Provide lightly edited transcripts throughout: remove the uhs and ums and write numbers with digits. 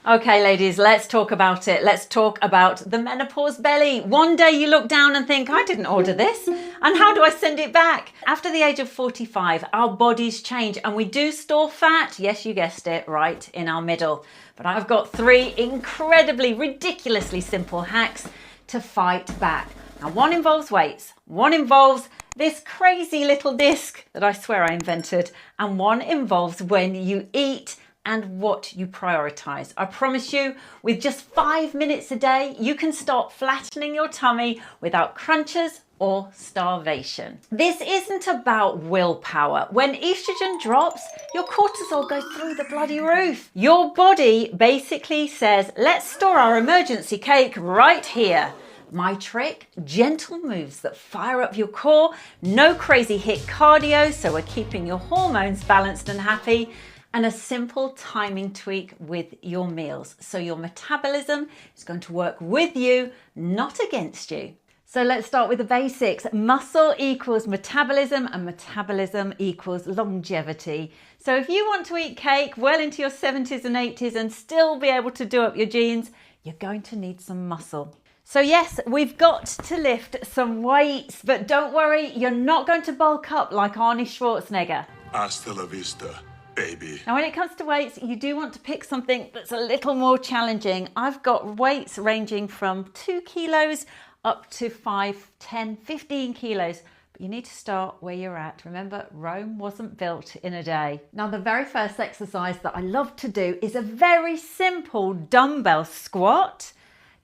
Okay, ladies, let's talk about it. Let's talk about the menopause belly. One day you look down and think, I didn't order this. And how do I send it back? After the age of 45, our bodies change and we do store fat. Yes, you guessed it, right, in our middle. But I've got 3 incredibly, ridiculously simple hacks to fight back. Now, one involves weights, one involves this crazy little disc that I swear I invented, and one involves when you eat and what you prioritize. I promise you, with just 5 minutes a day, you can stop flattening your tummy without crunches or starvation. This isn't about willpower. When estrogen drops, your cortisol goes through the bloody roof. Your body basically says, let's store our emergency cake right here. My trick, gentle moves that fire up your core, no crazy HIIT cardio, so we're keeping your hormones balanced and happy, and a simple timing tweak with your meals. So your metabolism is going to work with you, not against you. So let's start with the basics. Muscle equals metabolism and metabolism equals longevity. So if you want to eat cake well into your 70s and 80s and still be able to do up your jeans, you're going to need some muscle. So yes, we've got to lift some weights, but don't worry, you're not going to bulk up like Arnie Schwarzenegger. Hasta la vista, baby. Now, when it comes to weights, you do want to pick something that's a little more challenging. I've got weights ranging from 2 kilos up to 5, 10, 15 kilos. But you need to start where you're at. Remember, Rome wasn't built in a day. Now, the very first exercise that I love to do is a very simple dumbbell squat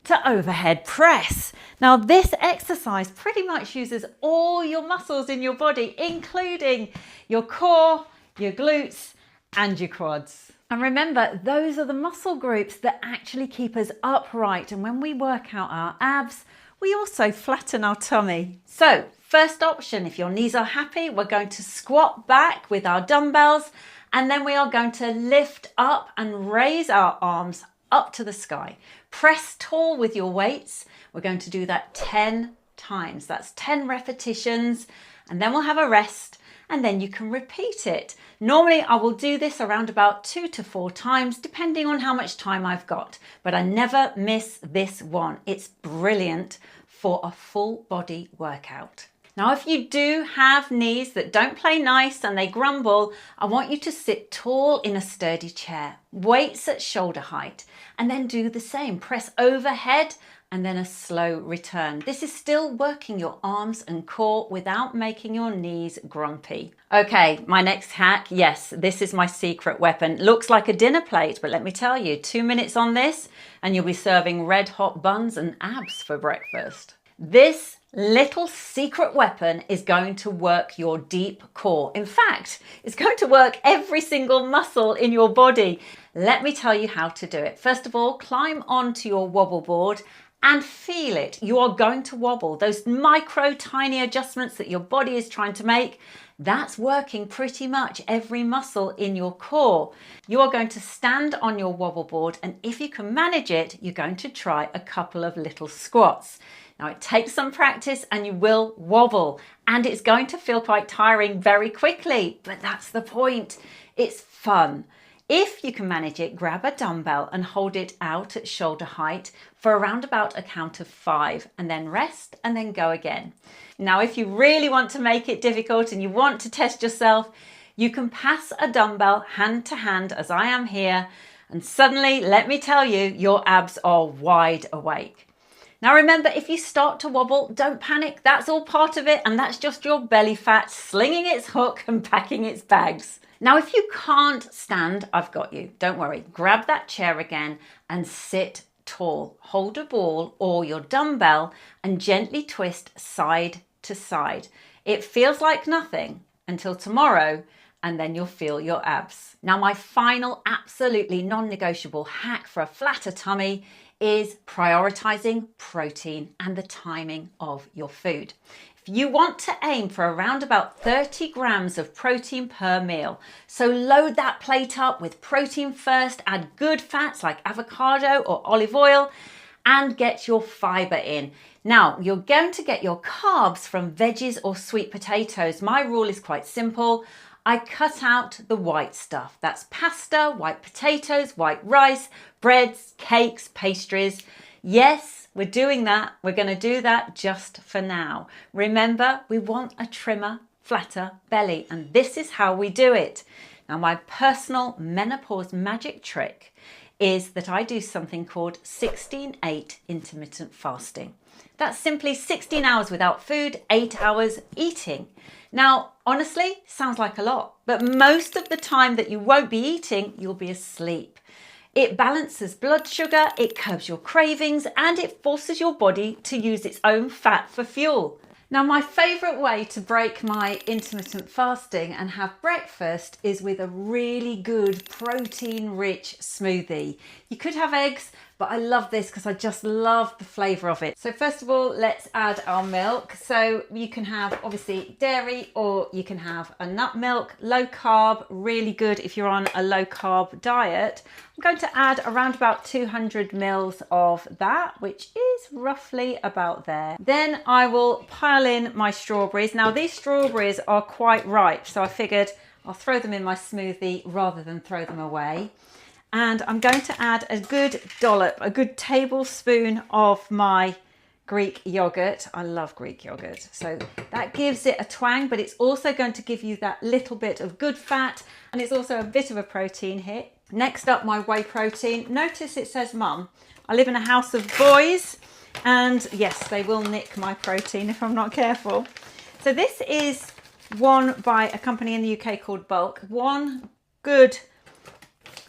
to overhead press. Now, this exercise pretty much uses all your muscles in your body, including your core, your glutes, and your quads. And remember, those are the muscle groups that actually keep us upright. And when we work out our abs, we also flatten our tummy. So, first option, if your knees are happy, we're going to squat back with our dumbbells, and then we are going to lift up and raise our arms up to the sky. Press tall with your weights. We're going to do that 10 times. That's 10 repetitions, and then we'll have a rest, and then you can repeat it. Normally I will do this around about 2 to 4 times, depending on how much time I've got, but I never miss this one. It's brilliant for a full body workout. Now, if you do have knees that don't play nice and they grumble, I want you to sit tall in a sturdy chair, weights at shoulder height, and then do the same. Press overhead and then a slow return. This is still working your arms and core without making your knees grumpy. Okay, my next hack, yes, this is my secret weapon. Looks like a dinner plate, but let me tell you, 2 minutes on this and you'll be serving red hot buns and abs for breakfast. This little secret weapon is going to work your deep core. In fact, it's going to work every single muscle in your body. Let me tell you how to do it. First of all, climb onto your wobble board and feel it. You are going to wobble. Those micro tiny adjustments that your body is trying to make, that's working pretty much every muscle in your core. You are going to stand on your wobble board, and if you can manage it, you're going to try a couple of little squats. Now, it takes some practice and you will wobble, and it's going to feel quite tiring very quickly, but that's the point. It's fun. If you can manage it, grab a dumbbell and hold it out at shoulder height for around about a count of 5, and then rest and then go again. Now, if you really want to make it difficult and you want to test yourself, you can pass a dumbbell hand to hand as I am here, and suddenly, let me tell you, your abs are wide awake. Now remember, if you start to wobble, don't panic. That's all part of it, and that's just your belly fat slinging its hook and packing its bags. Now, if you can't stand, I've got you. Don't worry. Grab that chair again and sit tall. Hold a ball or your dumbbell and gently twist side to side. It feels like nothing until tomorrow, and then you'll feel your abs. Now, my final absolutely non-negotiable hack for a flatter tummy is prioritizing protein and the timing of your food. If you want to aim for around about 30 grams of protein per meal, so load that plate up with protein first, add good fats like avocado or olive oil, and get your fiber in. Now, you're going to get your carbs from veggies or sweet potatoes. My rule is quite simple. I cut out the white stuff. That's pasta, white potatoes, white rice, breads, cakes, pastries. Yes, we're doing that. We're going to do that just for now. Remember, we want a trimmer, flatter belly, and this is how we do it. Now, my personal menopause magic trick is that I do something called 16-8 intermittent fasting. That's simply 16 hours without food, 8 hours eating. Now, honestly, sounds like a lot, but most of the time that you won't be eating, you'll be asleep. It balances blood sugar, it curbs your cravings, and it forces your body to use its own fat for fuel. Now, my favourite way to break my intermittent fasting and have breakfast is with a really good protein-rich smoothie. You could have eggs, but I love this because I just love the flavour of it. So first of all, let's add our milk. So you can have obviously dairy or you can have a nut milk, low carb, really good if you're on a low carb diet. I'm going to add around about 200 mils of that, which is roughly about there. Then I will pile in my strawberries. Now these strawberries are quite ripe, so I figured I'll throw them in my smoothie rather than throw them away. And I'm going to add a good dollop, a good tablespoon of my Greek yogurt. I love Greek yogurt. So that gives it a twang, but it's also going to give you that little bit of good fat, and it's also a bit of a protein hit. Next up, my whey protein. Notice it says mum. I live in a house of boys, and yes, they will nick my protein if I'm not careful. So this is one by a company in the UK called Bulk. One good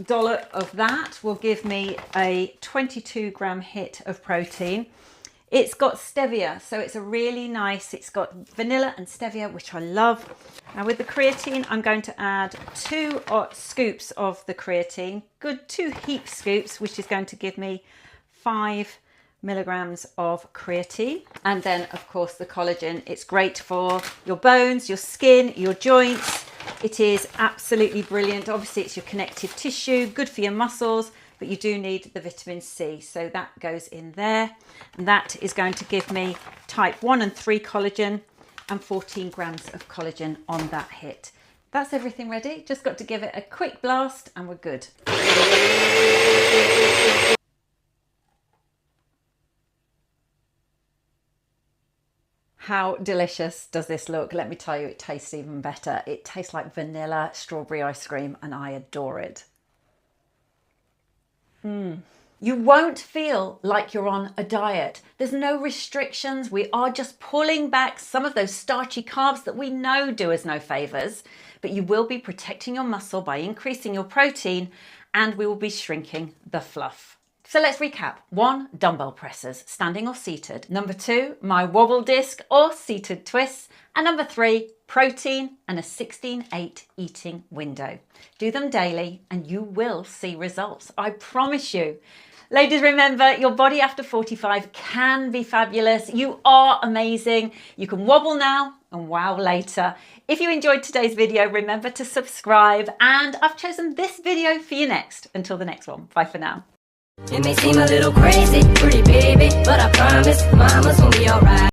dollop of that will give me a 22 gram hit of protein. It's got stevia, so it's a really nice, it's got vanilla and stevia, which I love. Now with the creatine, I'm going to add 2 scoops of the creatine, good 2 heap scoops, which is going to give me 5 milligrams of creatine. And then of course the collagen, it's great for your bones, your skin, your joints. It is absolutely brilliant. Obviously it's your connective tissue, good for your muscles, but you do need the vitamin C. So that goes in there. And that is going to give me type 1 and 3 collagen and 14 grams of collagen on that hit. That's everything ready. Just got to give it a quick blast and we're good. How delicious does this look? Let me tell you, it tastes even better. It tastes like vanilla strawberry ice cream and I adore it. You won't feel like you're on a diet. There's no restrictions. We are just pulling back some of those starchy carbs that we know do us no favors, but you will be protecting your muscle by increasing your protein, and we will be shrinking the fluff. So let's recap. 1, dumbbell presses, standing or seated. Number 2, my wobble disc or seated twists. And number 3, protein and a 16-8 eating window. Do them daily and you will see results. I promise you. Ladies, remember, your body after 45 can be fabulous. You are amazing. You can wobble now and wow later. If you enjoyed today's video, remember to subscribe, and I've chosen this video for you next. Until the next one, bye for now. It may seem a little crazy, pretty baby, but I promise mama's gonna be alright.